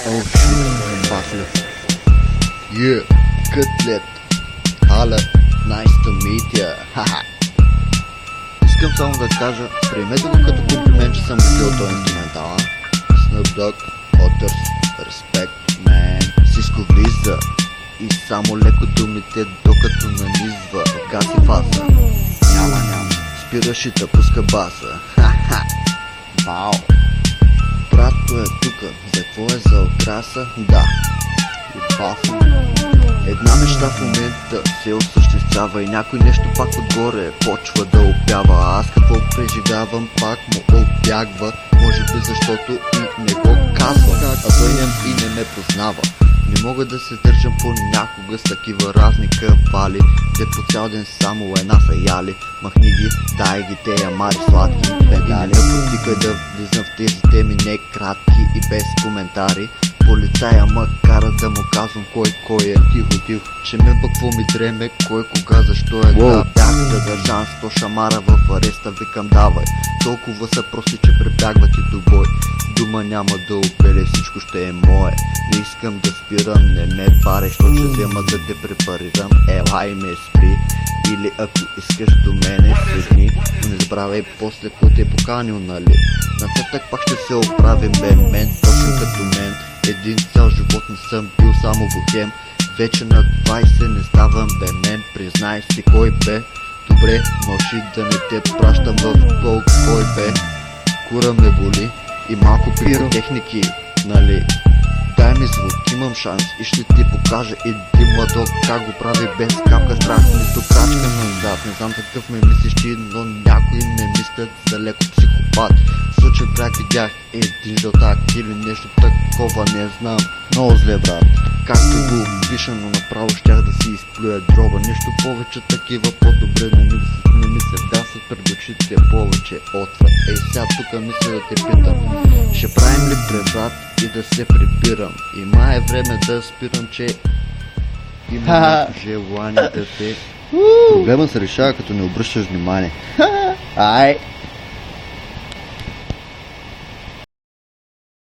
Oh shit, Васлев. Yeah, кътлет. Hala, nice to meet ya. Haha. Искам само да кажа, приемете го като комплимент, че съм гледал този инструментал, а? Snoop Dogg, Otters, Respect, man. Всичко влиза и само леко думите, докато нанизва. Гаси фаса. Няма. Спираш и да пуска баса. Ха-ха. Вау. Брато е тука, за какво е за окраса? Да. И бафа. Една неща в момента се осъществява и някой нещо пак отгоре почва да опява. А аз какво преживявам, пак му обягва. Може би защото и не го казвам, а той и не ме познава. Не мога да се държам понякога с такива разни кавали, де по цял ден само една са яли. Махни ги, дай ги те ямари сладки педали. Не потикай да влизам в тези теми не кратки и без коментари. Полицая ма кара да му казвам кой е. Тихо, че ме пък какво ми дреме, кой кога защо е. Да бях задържан 100 шамара в ареста, викам давай. Толкова са прости, че прибягват и до бой. Дума няма да опеле, всичко ще е мое. Не искам да спирам, не ме паре, що ще взема да те препарирам. Елай ме спри, или ако искаш до мене седни. Но не забравяй после какво те е поканил, нали? Нататък пак ще се оправим, бе мен, точно като мен. Един цял живот не съм бил само бухем. Вече на 20 не ставам бе мен, признай си кой бе. Добре, може и да не те пращам в толк, кой бе. Кура ме боли и малко пиротехники, нали? Дай ми звук, имам шанс и ще ти покажа един младок как го прави без капка страх, нито крачка назад. Не знам такъв ме мислиш ти, но някои ме мислят за леко психопат. Случай пряк видях един жълтак или нещо такова, не знам. Много зле, брат, както го пиша, но направо щях да си изплюя дроба. Нещо повече такива по-добре не ми се вдасят пред очите повече отврат. Ей сега тука мисля да те питам, ще правим ли преврат и да се прибирам? И май е време да спирам, че имам желание да те... Проблема се решава като не обръщаш внимание. Ай!